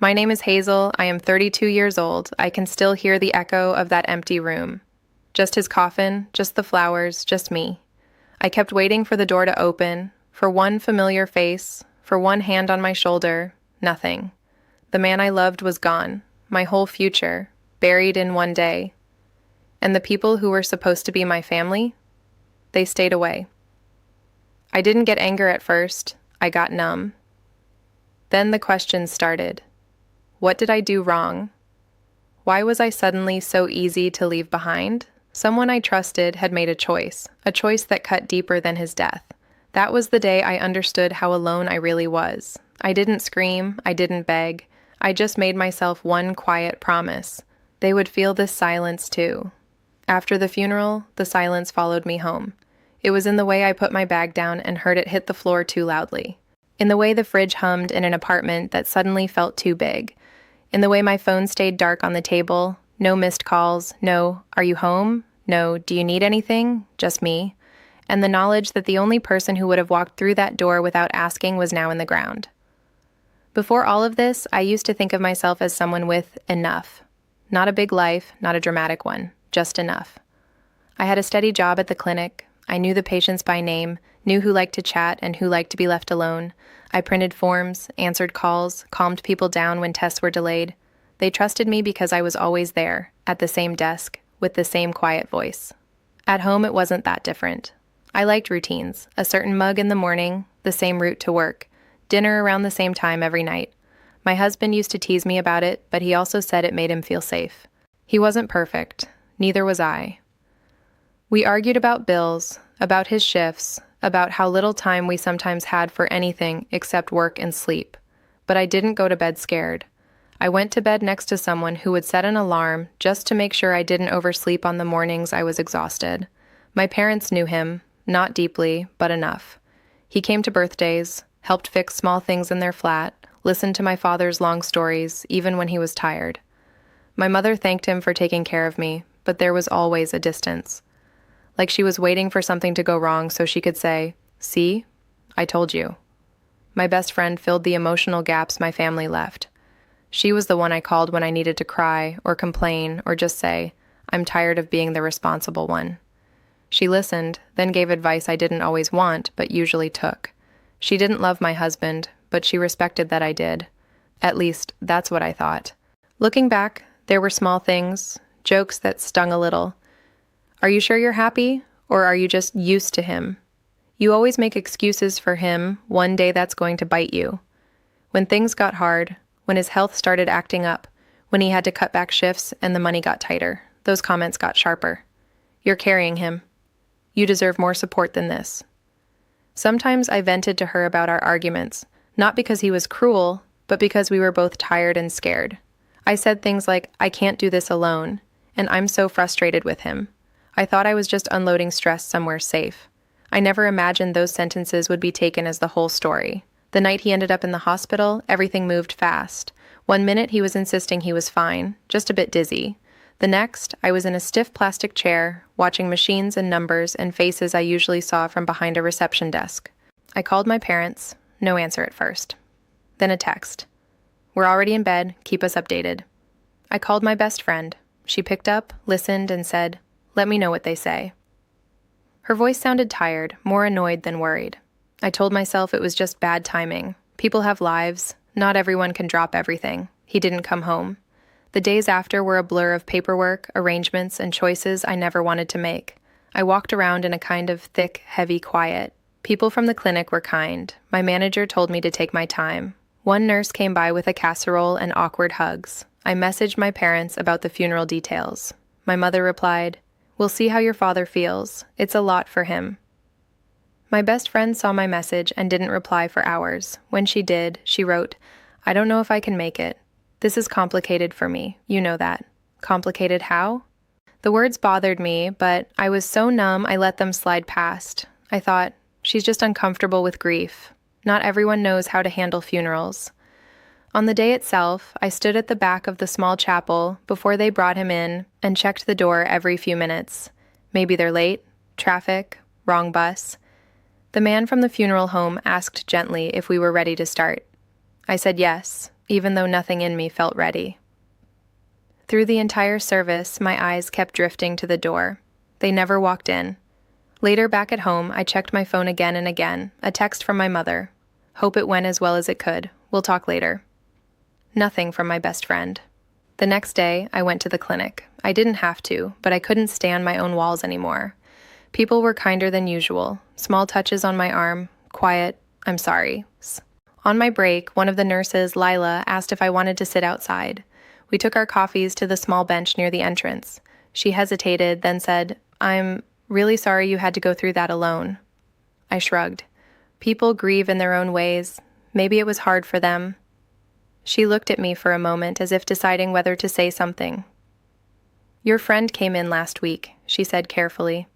My name is Hazel. I am 32 years old. I can still hear the echo of that empty room. Just his coffin, just the flowers, just me. I kept waiting for the door to open, for one familiar face, for one hand on my shoulder. Nothing. The man I loved was gone, my whole future, buried in one day. And the people who were supposed to be my family, they stayed away. I didn't get anger at first. I got numb. Then the questions started. What did I do wrong? Why was I suddenly so easy to leave behind? Someone I trusted had made a choice that cut deeper than his death. That was the day I understood how alone I really was. I didn't scream, I didn't beg. I just made myself one quiet promise. They would feel this silence too. After the funeral, the silence followed me home. It was in the way I put my bag down and heard it hit the floor too loudly. In the way the fridge hummed in an apartment that suddenly felt too big. In the way my phone stayed dark on the table, no missed calls, no, are you home? No, do you need anything? Just me. And the knowledge that the only person who would have walked through that door without asking was now in the ground. Before all of this, I used to think of myself as someone with enough. Not a big life, not a dramatic one, just enough. I had a steady job at the clinic. I knew the patients by name, knew who liked to chat and who liked to be left alone. I printed forms, answered calls, calmed people down when tests were delayed. They trusted me because I was always there, at the same desk, with the same quiet voice. At home, it wasn't that different. I liked routines, a certain mug in the morning, the same route to work, dinner around the same time every night. My husband used to tease me about it, but he also said it made him feel safe. He wasn't perfect. Neither was I. We argued about bills, about his shifts, about how little time we sometimes had for anything except work and sleep. But I didn't go to bed scared. I went to bed next to someone who would set an alarm just to make sure I didn't oversleep on the mornings I was exhausted. My parents knew him, not deeply, but enough. He came to birthdays, helped fix small things in their flat, listened to my father's long stories, even when he was tired. My mother thanked him for taking care of me, but there was always a distance. Like she was waiting for something to go wrong so she could say, "See? I told you." My best friend filled the emotional gaps my family left. She was the one I called when I needed to cry or complain or just say, "I'm tired of being the responsible one." She listened, then gave advice I didn't always want, but usually took. She didn't love my husband, but she respected that I did. At least, that's what I thought. Looking back, there were small things, jokes that stung a little. Are you sure you're happy, or are you just used to him? You always make excuses for him. One day that's going to bite you. When things got hard, when his health started acting up, when he had to cut back shifts and the money got tighter, those comments got sharper. You're carrying him. You deserve more support than this. Sometimes I vented to her about our arguments, not because he was cruel, but because we were both tired and scared. I said things like, "I can't do this alone," and "I'm so frustrated with him." I thought I was just unloading stress somewhere safe. I never imagined those sentences would be taken as the whole story. The night he ended up in the hospital, everything moved fast. One minute he was insisting he was fine, just a bit dizzy. The next, I was in a stiff plastic chair, watching machines and numbers and faces I usually saw from behind a reception desk. I called my parents, no answer at first. Then a text. "We're already in bed, keep us updated." I called my best friend. She picked up, listened, and said, "Let me know what they say." Her voice sounded tired, more annoyed than worried. I told myself it was just bad timing. People have lives. Not everyone can drop everything. He didn't come home. The days after were a blur of paperwork, arrangements, and choices I never wanted to make. I walked around in a kind of thick, heavy quiet. People from the clinic were kind. My manager told me to take my time. One nurse came by with a casserole and awkward hugs. I messaged my parents about the funeral details. My mother replied, "We'll see how your father feels. It's a lot for him." My best friend saw my message and didn't reply for hours. When she did, she wrote, "I don't know if I can make it. This is complicated for me. You know that." Complicated how? The words bothered me, but I was so numb I let them slide past. I thought, she's just uncomfortable with grief. Not everyone knows how to handle funerals. On the day itself, I stood at the back of the small chapel before they brought him in and checked the door every few minutes. Maybe they're late, traffic, wrong bus. The man from the funeral home asked gently if we were ready to start. I said yes, even though nothing in me felt ready. Through the entire service, my eyes kept drifting to the door. They never walked in. Later, back at home, I checked my phone again and again, a text from my mother. Hope it went as well as it could. We'll talk later. Nothing from my best friend. The next day, I went to the clinic. I didn't have to, but I couldn't stand my own walls anymore. People were kinder than usual. Small touches on my arm, quiet, "I'm sorry." On my break, one of the nurses, Lila, asked if I wanted to sit outside. We took our coffees to the small bench near the entrance. She hesitated, then said, "I'm really sorry you had to go through that alone." I shrugged. People grieve in their own ways. Maybe it was hard for them. She looked at me for a moment as if deciding whether to say something. "Your friend came in last week," she said carefully.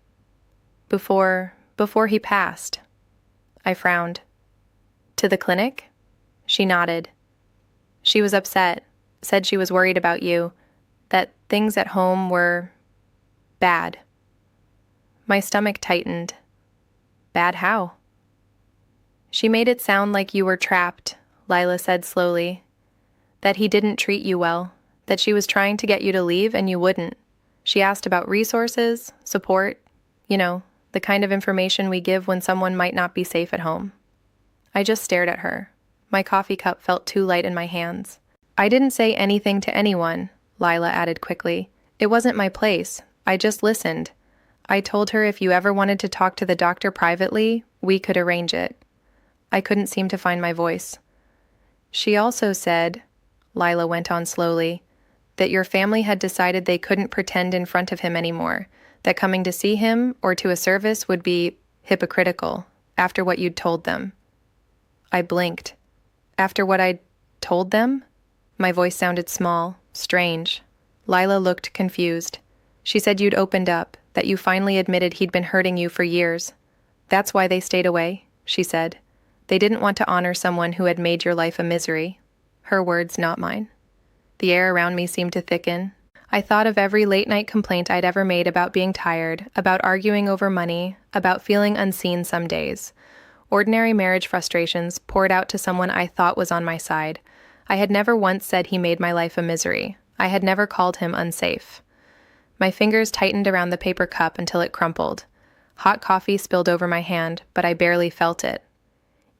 Before he passed." I frowned. "To the clinic?" She nodded. "She was upset, said she was worried about you, that things at home were bad." My stomach tightened. "Bad how?" "She made it sound like you were trapped," Lila said slowly. "That he didn't treat you well, that she was trying to get you to leave and you wouldn't. She asked about resources, support, the kind of information we give when someone might not be safe at home." I just stared at her. My coffee cup felt too light in my hands. "I didn't say anything to anyone," Lila added quickly. "It wasn't my place. I just listened. I told her if you ever wanted to talk to the doctor privately, we could arrange it." I couldn't seem to find my voice. "She also said," Lila went on slowly, "that your family had decided they couldn't pretend in front of him anymore, that coming to see him or to a service would be hypocritical after what you'd told them." I blinked. "After what I'd told them?" My voice sounded small, strange. Lila looked confused. "She said you'd opened up, that you finally admitted he'd been hurting you for years. That's why they stayed away," she said. "They didn't want to honor someone who had made your life a misery." Her words, not mine. The air around me seemed to thicken. I thought of every late-night complaint I'd ever made about being tired, about arguing over money, about feeling unseen some days. Ordinary marriage frustrations poured out to someone I thought was on my side. I had never once said he made my life a misery. I had never called him unsafe. My fingers tightened around the paper cup until it crumpled. Hot coffee spilled over my hand, but I barely felt it.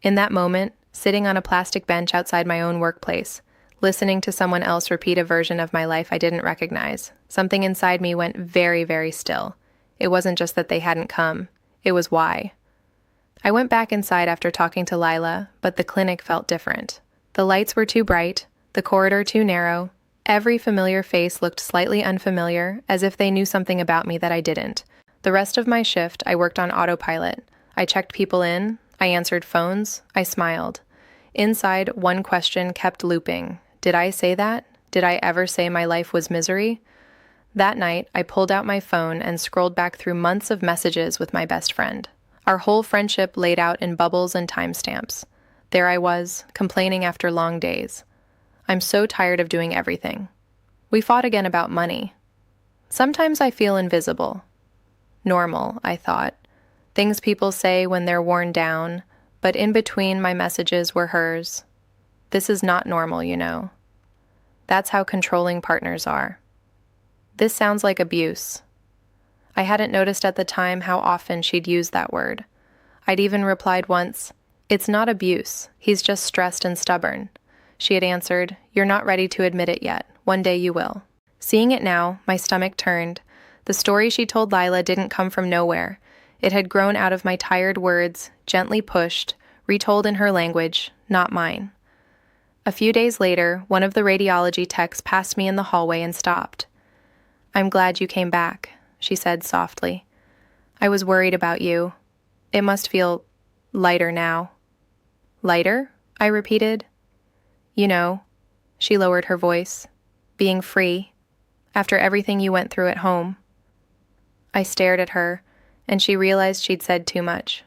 In that moment, sitting on a plastic bench outside my own workplace, listening to someone else repeat a version of my life I didn't recognize, something inside me went very, very still. It wasn't just that they hadn't come. It was why. I went back inside after talking to Lila, but the clinic felt different. The lights were too bright, the corridor too narrow. Every familiar face looked slightly unfamiliar, as if they knew something about me that I didn't. The rest of my shift, I worked on autopilot. I checked people in, I answered phones, I smiled. Inside, one question kept looping. Did I say that? Did I ever say my life was misery? That night, I pulled out my phone and scrolled back through months of messages with my best friend. Our whole friendship laid out in bubbles and timestamps. There I was, complaining after long days. I'm so tired of doing everything. We fought again about money. Sometimes I feel invisible. Normal, I thought. Things people say when they're worn down, but in between my messages were hers. This is not normal. That's how controlling partners are. This sounds like abuse. I hadn't noticed at the time how often she'd use that word. I'd even replied once, "It's not abuse, he's just stressed and stubborn." She had answered, "You're not ready to admit it yet. One day you will." Seeing it now, my stomach turned. The story she told Lila didn't come from nowhere. It had grown out of my tired words, gently pushed, retold in her language, not mine. A few days later, one of the radiology techs passed me in the hallway and stopped. "I'm glad you came back," she said softly. "I was worried about you. It must feel lighter now." "Lighter?" I repeated. She lowered her voice. "Being free, after everything you went through at home." I stared at her, and she realized she'd said too much.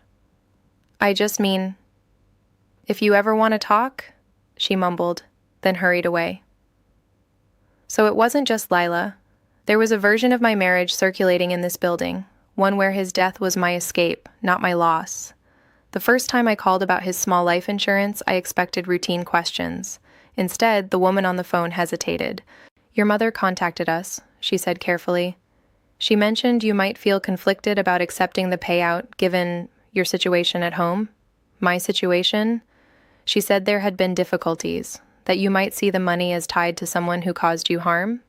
"I just mean, if you ever want to talk," she mumbled, then hurried away. So it wasn't just Lila. There was a version of my marriage circulating in this building, one where his death was my escape, not my loss. The first time I called about his small life insurance, I expected routine questions. Instead, the woman on the phone hesitated. "Your mother contacted us," she said carefully. "She mentioned you might feel conflicted about accepting the payout given your situation at home." "My situation?" "She said there had been difficulties, that you might see the money as tied to someone who caused you harm."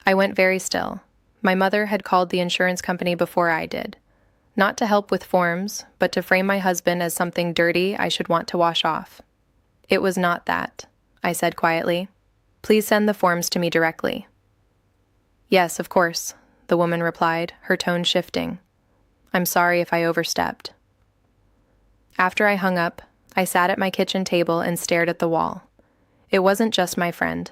I went very still. My mother had called the insurance company before I did. Not to help with forms, but to frame my husband as something dirty I should want to wash off. "It was not that," I said quietly. "Please send the forms to me directly." "Yes, of course," the woman replied, her tone shifting. "I'm sorry if I overstepped." After I hung up, I sat at my kitchen table and stared at the wall. It wasn't just my friend.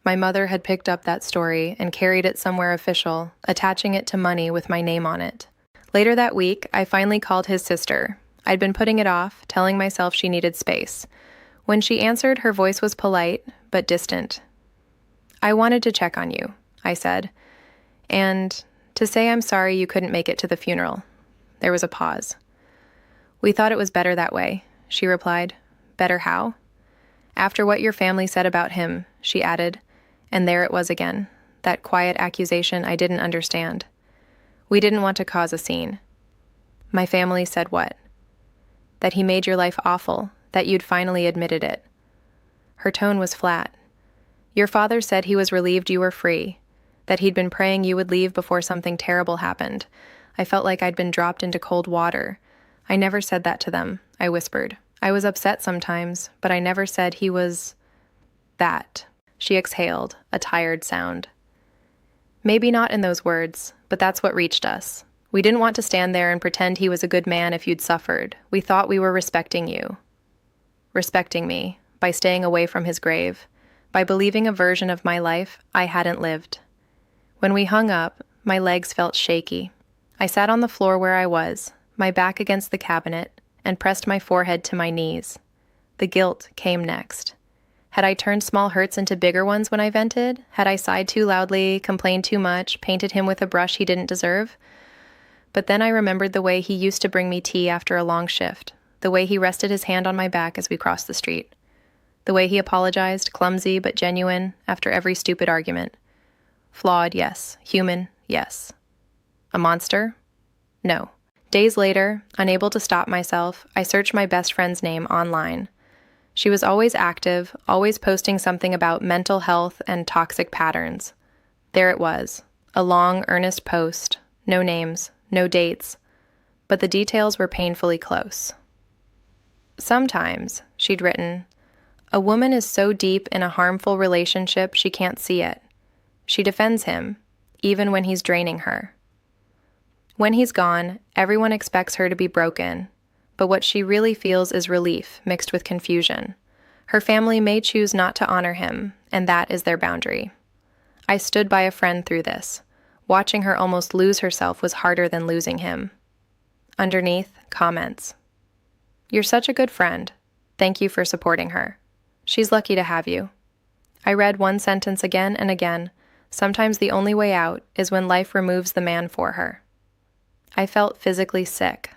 My mother had picked up that story and carried it somewhere official, attaching it to money with my name on it. Later that week, I finally called his sister. I'd been putting it off, telling myself she needed space. When she answered, her voice was polite, but distant. "I wanted to check on you," I said, "and to say I'm sorry you couldn't make it to the funeral." There was a pause. "We thought it was better that way," she replied. "Better how?" "After what your family said about him," she added, and there it was again, that quiet accusation I didn't understand. "We didn't want to cause a scene." "My family said what?" "That he made your life awful, that you'd finally admitted it." Her tone was flat. "Your father said he was relieved you were free, that he'd been praying you would leave before something terrible happened." I felt like I'd been dropped into cold water. "I never said that to them," I whispered. "I was upset sometimes, but I never said he was that." She exhaled, a tired sound. "Maybe not in those words, but that's what reached us. We didn't want to stand there and pretend he was a good man if you'd suffered. We thought we were respecting you." Respecting me, by staying away from his grave, by believing a version of my life I hadn't lived. When we hung up, my legs felt shaky. I sat on the floor where I was, my back against the cabinet, and pressed my forehead to my knees. The guilt came next. Had I turned small hurts into bigger ones when I vented? Had I sighed too loudly, complained too much, painted him with a brush he didn't deserve? But then I remembered the way he used to bring me tea after a long shift, the way he rested his hand on my back as we crossed the street, the way he apologized, clumsy but genuine, after every stupid argument. Flawed, yes. Human, yes. A monster? No. Days later, unable to stop myself, I searched my best friend's name online. She was always active, always posting something about mental health and toxic patterns. There it was, a long, earnest post, no names, no dates, but the details were painfully close. "Sometimes," she'd written, "a woman is so deep in a harmful relationship she can't see it. She defends him, even when he's draining her. When he's gone, everyone expects her to be broken, but what she really feels is relief mixed with confusion. Her family may choose not to honor him, and that is their boundary. I stood by a friend through this. Watching her almost lose herself was harder than losing him." Underneath, comments. "You're such a good friend. Thank you for supporting her. She's lucky to have you." I read one sentence again and again. Sometimes the only way out is when life removes the man for her. I felt physically sick.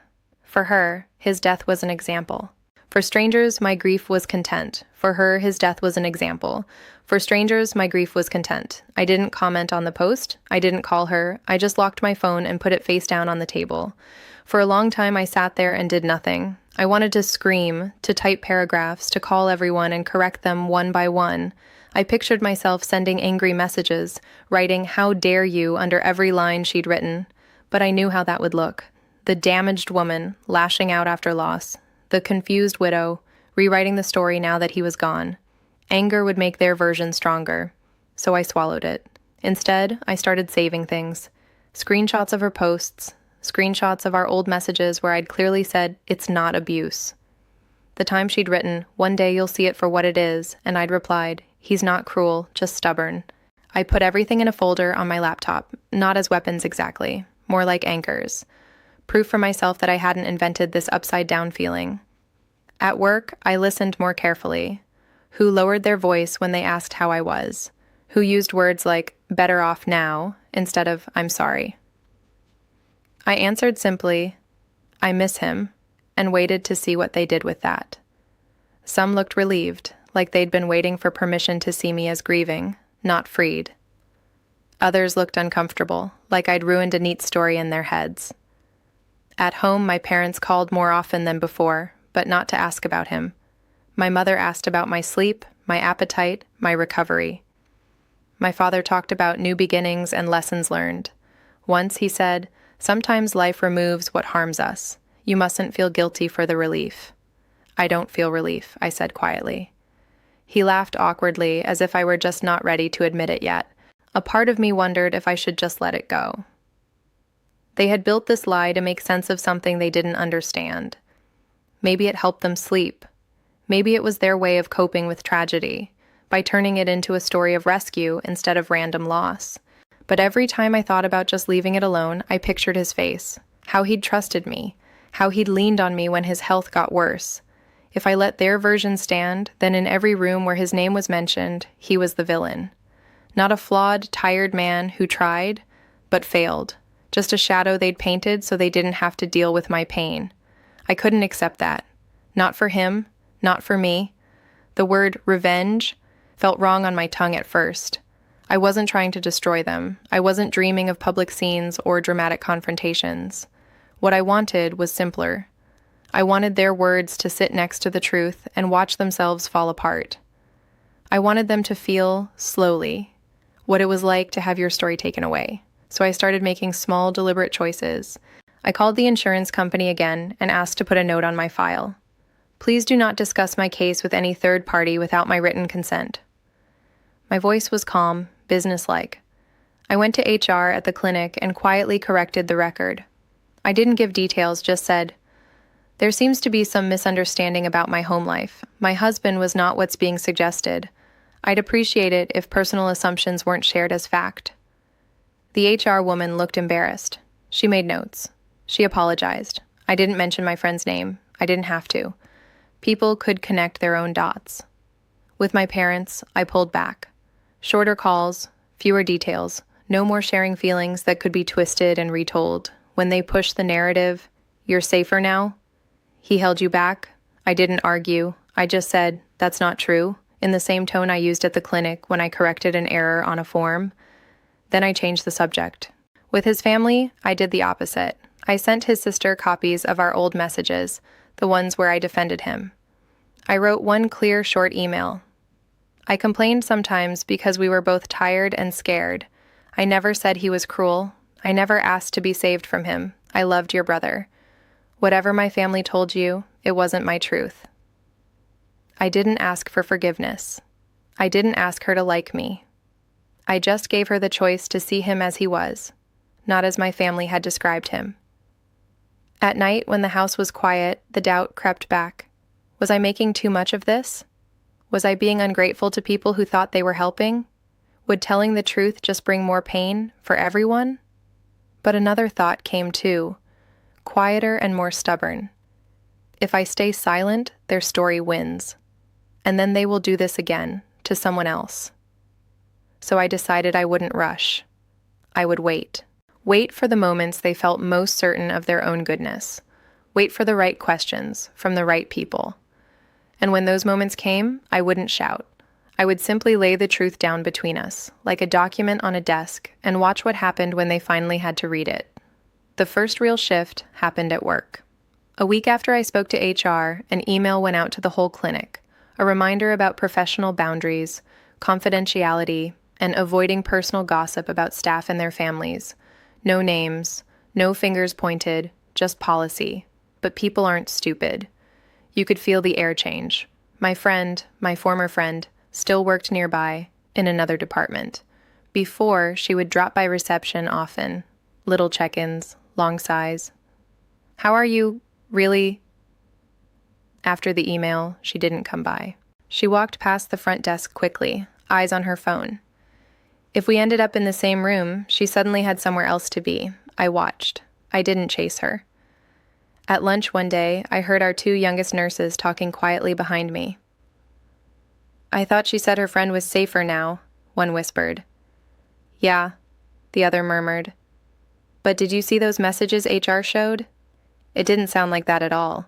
For her, his death was an example. For strangers, my grief was content. For her, his death was an example. For strangers, my grief was content. I didn't comment on the post. I didn't call her. I just locked my phone and put it face down on the table. For a long time, I sat there and did nothing. I wanted to scream, to type paragraphs, to call everyone and correct them one by one. I pictured myself sending angry messages, writing "How dare you" under every line she'd written. But I knew how that would look. The damaged woman, lashing out after loss. The confused widow, rewriting the story now that he was gone. Anger would make their version stronger. So I swallowed it. Instead, I started saving things. Screenshots of her posts, screenshots of our old messages where I'd clearly said, "It's not abuse." The time she'd written, "One day you'll see it for what it is," and I'd replied, "He's not cruel, just stubborn." I put everything in a folder on my laptop, not as weapons exactly, more like anchors. Proof for myself that I hadn't invented this upside-down feeling. At work, I listened more carefully. Who lowered their voice when they asked how I was? Who used words like, "better off now," instead of, "I'm sorry"? I answered simply, "I miss him," and waited to see what they did with that. Some looked relieved, like they'd been waiting for permission to see me as grieving, not freed. Others looked uncomfortable, like I'd ruined a neat story in their heads. At home, my parents called more often than before, but not to ask about him. My mother asked about my sleep, my appetite, my recovery. My father talked about new beginnings and lessons learned. Once he said, "Sometimes life removes what harms us. You mustn't feel guilty for the relief." "I don't feel relief," I said quietly. He laughed awkwardly, as if I were just not ready to admit it yet. A part of me wondered if I should just let it go. They had built this lie to make sense of something they didn't understand. Maybe it helped them sleep. Maybe it was their way of coping with tragedy, by turning it into a story of rescue instead of random loss. But every time I thought about just leaving it alone, I pictured his face, how he'd trusted me, how he'd leaned on me when his health got worse. If I let their version stand, then in every room where his name was mentioned, he was the villain. Not a flawed, tired man who tried, but failed. Just a shadow they'd painted so they didn't have to deal with my pain. I couldn't accept that. Not for him, not for me. The word revenge felt wrong on my tongue at first. I wasn't trying to destroy them. I wasn't dreaming of public scenes or dramatic confrontations. What I wanted was simpler. I wanted their words to sit next to the truth and watch themselves fall apart. I wanted them to feel, slowly, what it was like to have your story taken away. So I started making small, deliberate choices. I called the insurance company again and asked to put a note on my file. "Please do not discuss my case with any third party without my written consent." My voice was calm, businesslike. I went to HR at the clinic and quietly corrected the record. I didn't give details, just said, "There seems to be some misunderstanding about my home life. My husband was not what's being suggested. I'd appreciate it if personal assumptions weren't shared as fact." The HR woman looked embarrassed. She made notes. She apologized. I didn't mention my friend's name. I didn't have to. People could connect their own dots. With my parents, I pulled back. Shorter calls, fewer details, no more sharing feelings that could be twisted and retold. When they pushed the narrative, "You're safer now?" "He held you back?" I didn't argue. I just said, "That's not true," in the same tone I used at the clinic when I corrected an error on a form. Then I changed the subject. With his family, I did the opposite. I sent his sister copies of our old messages, the ones where I defended him. I wrote one clear, short email. I complained sometimes because we were both tired and scared. I never said he was cruel. I never asked to be saved from him. I loved your brother. Whatever my family told you, it wasn't my truth. I didn't ask for forgiveness. I didn't ask her to like me. I just gave her the choice to see him as he was, not as my family had described him. At night, when the house was quiet, the doubt crept back. Was I making too much of this? Was I being ungrateful to people who thought they were helping? Would telling the truth just bring more pain for everyone? But another thought came too, quieter and more stubborn. If I stay silent, their story wins. And then they will do this again, to someone else. So I decided I wouldn't rush. I would wait. Wait for the moments they felt most certain of their own goodness. Wait for the right questions from the right people. And when those moments came, I wouldn't shout. I would simply lay the truth down between us, like a document on a desk, and watch what happened when they finally had to read it. The first real shift happened at work. A week after I spoke to HR, an email went out to the whole clinic, a reminder about professional boundaries, confidentiality, and avoiding personal gossip about staff and their families. No names, no fingers pointed, just policy. But people aren't stupid. You could feel the air change. My friend, my former friend, still worked nearby, in another department. Before, she would drop by reception often. Little check-ins, long sighs. "How are you, really?" After the email, she didn't come by. She walked past the front desk quickly, eyes on her phone. If we ended up in the same room, she suddenly had somewhere else to be. I watched. I didn't chase her. At lunch one day, I heard our two youngest nurses talking quietly behind me. "I thought she said her friend was safer now," one whispered. "Yeah," the other murmured. "But did you see those messages HR showed? It didn't sound like that at all."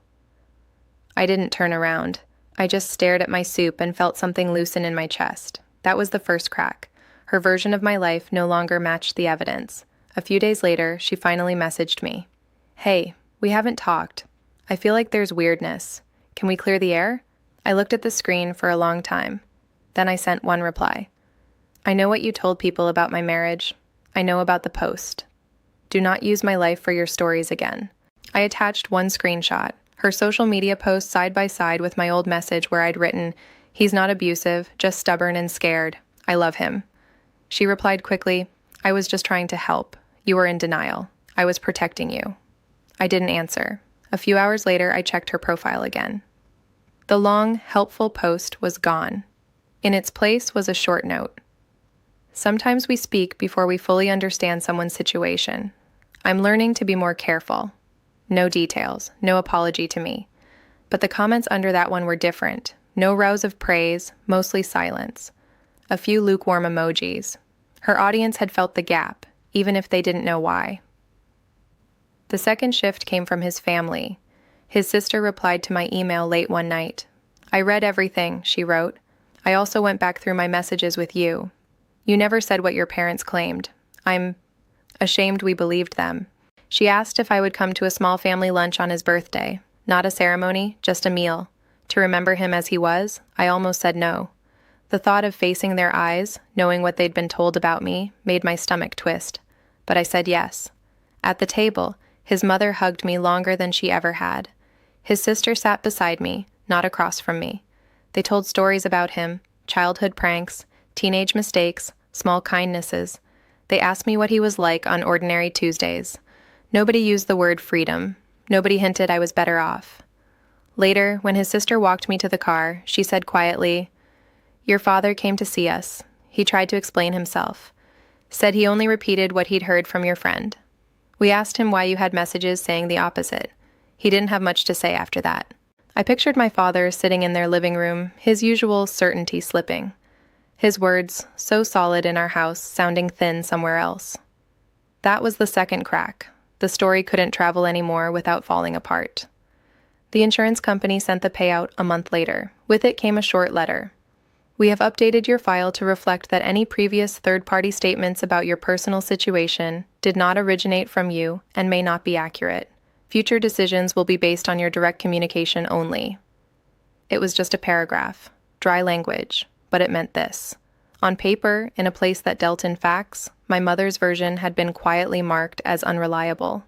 I didn't turn around. I just stared at my soup and felt something loosen in my chest. That was the first crack. Her version of my life no longer matched the evidence. A few days later, she finally messaged me. "Hey, we haven't talked. I feel like there's weirdness. Can we clear the air?" I looked at the screen for a long time. Then I sent one reply. "I know what you told people about my marriage. I know about the post. Do not use my life for your stories again." I attached one screenshot, her social media post side by side with my old message where I'd written, "He's not abusive, just stubborn and scared. I love him." She replied quickly, "I was just trying to help. You were in denial. I was protecting you." I didn't answer. A few hours later, I checked her profile again. The long, helpful post was gone. In its place was a short note. "Sometimes we speak before we fully understand someone's situation. I'm learning to be more careful." No details, no apology to me. But the comments under that one were different. No rows of praise, mostly silence. A few lukewarm emojis. Her audience had felt the gap, even if they didn't know why. The second shift came from his family. His sister replied to my email late one night. "I read everything," she wrote. "I also went back through my messages with you. You never said what your parents claimed. I'm ashamed we believed them." She asked if I would come to a small family lunch on his birthday. Not a ceremony, just a meal. To remember him as he was, I almost said no. The thought of facing their eyes, knowing what they'd been told about me, made my stomach twist. But I said yes. At the table, his mother hugged me longer than she ever had. His sister sat beside me, not across from me. They told stories about him, childhood pranks, teenage mistakes, small kindnesses. They asked me what he was like on ordinary Tuesdays. Nobody used the word freedom. Nobody hinted I was better off. Later, when his sister walked me to the car, she said quietly, "Your father came to see us. He tried to explain himself. Said he only repeated what he'd heard from your friend. We asked him why you had messages saying the opposite. He didn't have much to say after that." I pictured my father sitting in their living room, his usual certainty slipping. His words, so solid in our house, sounding thin somewhere else. That was the second crack. The story couldn't travel anymore without falling apart. The insurance company sent the payout a month later. With it came a short letter. "We have updated your file to reflect that any previous third-party statements about your personal situation did not originate from you and may not be accurate. Future decisions will be based on your direct communication only." It was just a paragraph, dry language, but it meant this. On paper, in a place that dealt in facts, my mother's version had been quietly marked as unreliable.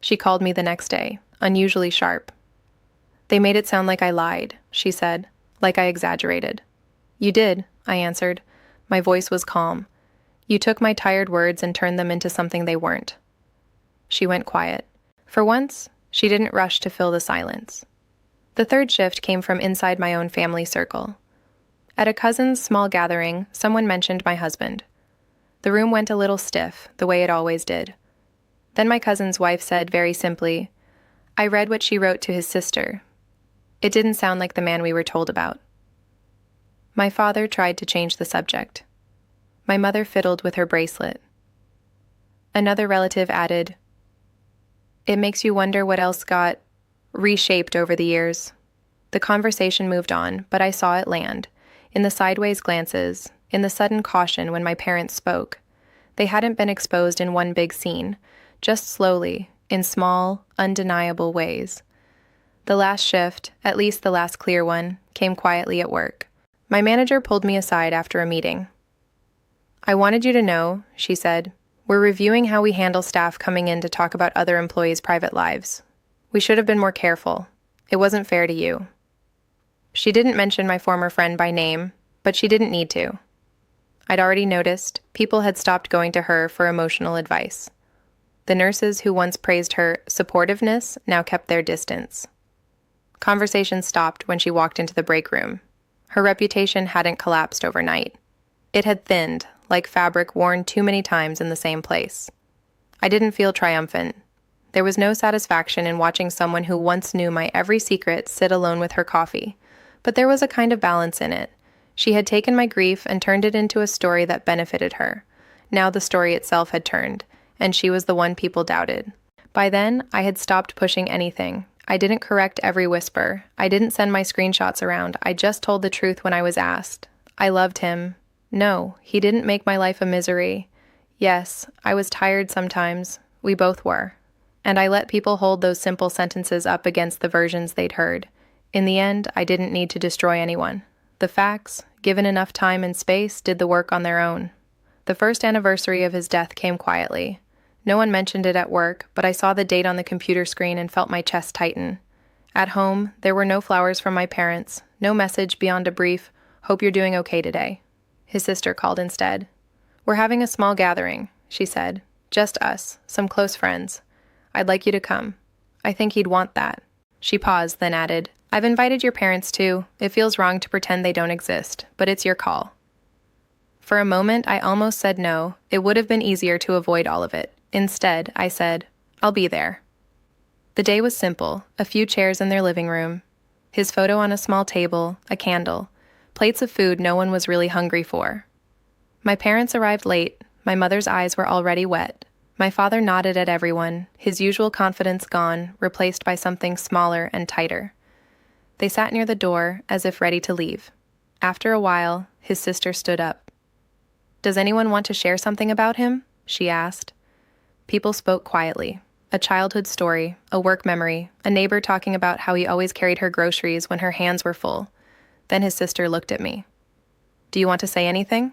She called me the next day, unusually sharp. "They made it sound like I lied," she said, "like I exaggerated." "You did," I answered. My voice was calm. "You took my tired words and turned them into something they weren't." She went quiet. For once, she didn't rush to fill the silence. The third shift came from inside my own family circle. At a cousin's small gathering, someone mentioned my husband. The room went a little stiff, the way it always did. Then my cousin's wife said very simply, "I read what she wrote to his sister. It didn't sound like the man we were told about." My father tried to change the subject. My mother fiddled with her bracelet. Another relative added, "It makes you wonder what else got reshaped over the years." The conversation moved on, but I saw it land. In the sideways glances, in the sudden caution when my parents spoke. They hadn't been exposed in one big scene, just slowly, in small, undeniable ways. The last shift, at least the last clear one, came quietly at work. My manager pulled me aside after a meeting. "I wanted you to know," she said, "we're reviewing how we handle staff coming in to talk about other employees' private lives. We should have been more careful. It wasn't fair to you." She didn't mention my former friend by name, but she didn't need to. I'd already noticed people had stopped going to her for emotional advice. The nurses who once praised her supportiveness now kept their distance. Conversation stopped when she walked into the break room. Her reputation hadn't collapsed overnight. It had thinned, like fabric worn too many times in the same place. I didn't feel triumphant. There was no satisfaction in watching someone who once knew my every secret sit alone with her coffee. But there was a kind of balance in it. She had taken my grief and turned it into a story that benefited her. Now the story itself had turned, and she was the one people doubted. By then, I had stopped pushing anything, I didn't correct every whisper. I didn't send my screenshots around. I just told the truth when I was asked. I loved him. No, he didn't make my life a misery. Yes, I was tired sometimes. We both were. And I let people hold those simple sentences up against the versions they'd heard. In the end, I didn't need to destroy anyone. The facts, given enough time and space, did the work on their own. The first anniversary of his death came quietly. No one mentioned it at work, but I saw the date on the computer screen and felt my chest tighten. At home, there were no flowers from my parents, no message beyond a brief, "Hope you're doing okay today." His sister called instead. "We're having a small gathering," she said. "Just us, some close friends. I'd like you to come." I think he'd want that. She paused, then added, "I've invited your parents too. It feels wrong to pretend they don't exist, but it's your call." For a moment, I almost said no. It would have been easier to avoid all of it. Instead, I said, "I'll be there." The day was simple, a few chairs in their living room, his photo on a small table, a candle, plates of food no one was really hungry for. My parents arrived late. My mother's eyes were already wet. My father nodded at everyone, his usual confidence gone, replaced by something smaller and tighter. They sat near the door, as if ready to leave. After a while, his sister stood up. "Does anyone want to share something about him?" she asked. People spoke quietly. A childhood story, a work memory, a neighbor talking about how he always carried her groceries when her hands were full. Then his sister looked at me. "Do you want to say anything?"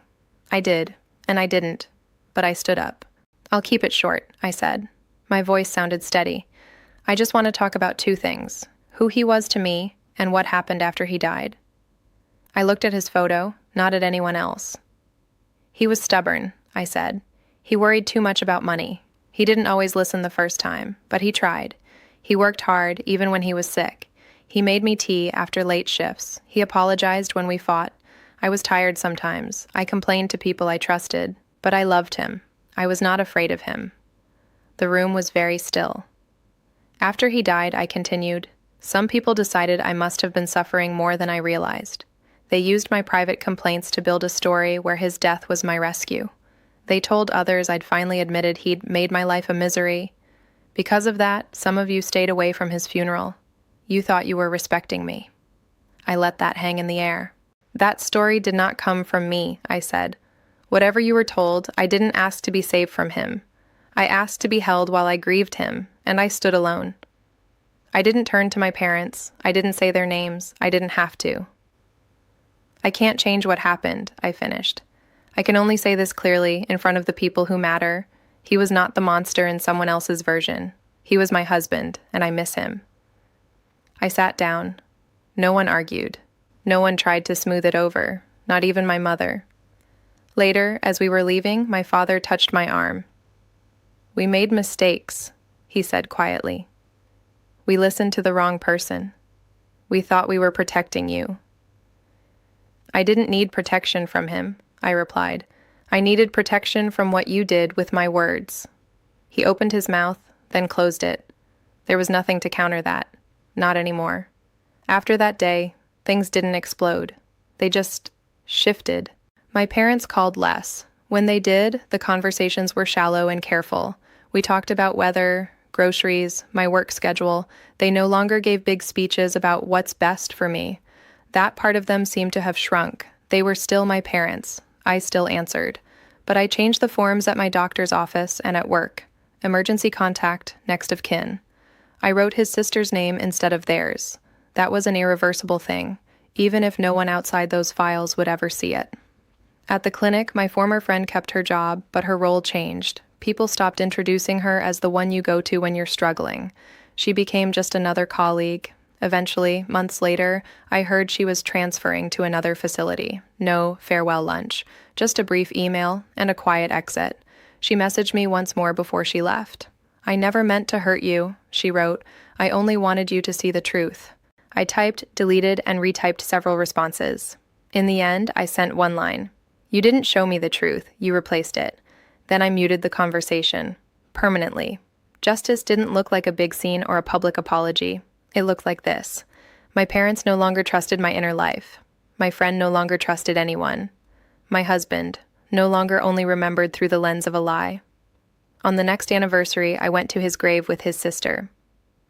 I did, and I didn't, but I stood up. "I'll keep it short," I said. My voice sounded steady. "I just want to talk about two things, who he was to me and what happened after he died." I looked at his photo, not at anyone else. "He was stubborn," I said. "He worried too much about money. He didn't always listen the first time, but he tried. He worked hard, even when he was sick. He made me tea after late shifts. He apologized when we fought. I was tired sometimes. I complained to people I trusted, but I loved him. I was not afraid of him." The room was very still. After he died, I continued, "Some people decided I must have been suffering more than I realized. They used my private complaints to build a story where his death was my rescue. They told others I'd finally admitted he'd made my life a misery. Because of that, some of you stayed away from his funeral. You thought you were respecting me." I let that hang in the air. "That story did not come from me," I said. "Whatever you were told, I didn't ask to be saved from him. I asked to be held while I grieved him, and I stood alone. I didn't turn to my parents. I didn't say their names. I didn't have to." "I can't change what happened," I finished. "I can only say this clearly in front of the people who matter. He was not the monster in someone else's version. He was my husband, and I miss him." I sat down. No one argued. No one tried to smooth it over, not even my mother. Later, as we were leaving, my father touched my arm. "We made mistakes," he said quietly. "We listened to the wrong person. We thought we were protecting you." "I didn't need protection from him," I replied. "I needed protection from what you did with my words." He opened his mouth, then closed it. There was nothing to counter that. Not anymore. After that day, things didn't explode. They just shifted. My parents called less. When they did, the conversations were shallow and careful. We talked about weather, groceries, my work schedule. They no longer gave big speeches about what's best for me. That part of them seemed to have shrunk. They were still my parents. I still answered. But I changed the forms at my doctor's office and at work. Emergency contact, next of kin. I wrote his sister's name instead of theirs. That was an irreversible thing, even if no one outside those files would ever see it. At the clinic, my former friend kept her job, but her role changed. People stopped introducing her as the one you go to when you're struggling. She became just another colleague. Eventually, months later, I heard she was transferring to another facility. No farewell lunch, just a brief email and a quiet exit. She messaged me once more before she left. "I never meant to hurt you," she wrote. "I only wanted you to see the truth." I typed, deleted, and retyped several responses. In the end, I sent one line. "You didn't show me the truth, you replaced it." Then I muted the conversation. Permanently. Justice didn't look like a big scene or a public apology. It looked like this. My parents no longer trusted my inner life. My friend no longer trusted anyone. My husband no longer only remembered through the lens of a lie. On the next anniversary, I went to his grave with his sister.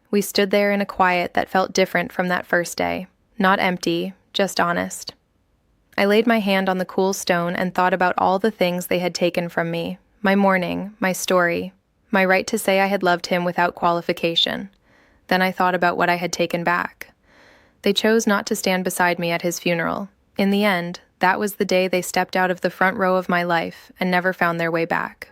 We stood there in a quiet that felt different from that first day. Not empty, just honest. I laid my hand on the cool stone and thought about all the things they had taken from me. My mourning, my story, my right to say I had loved him without qualification. Then I thought about what I had taken back. They chose not to stand beside me at his funeral. In the end, that was the day they stepped out of the front row of my life and never found their way back.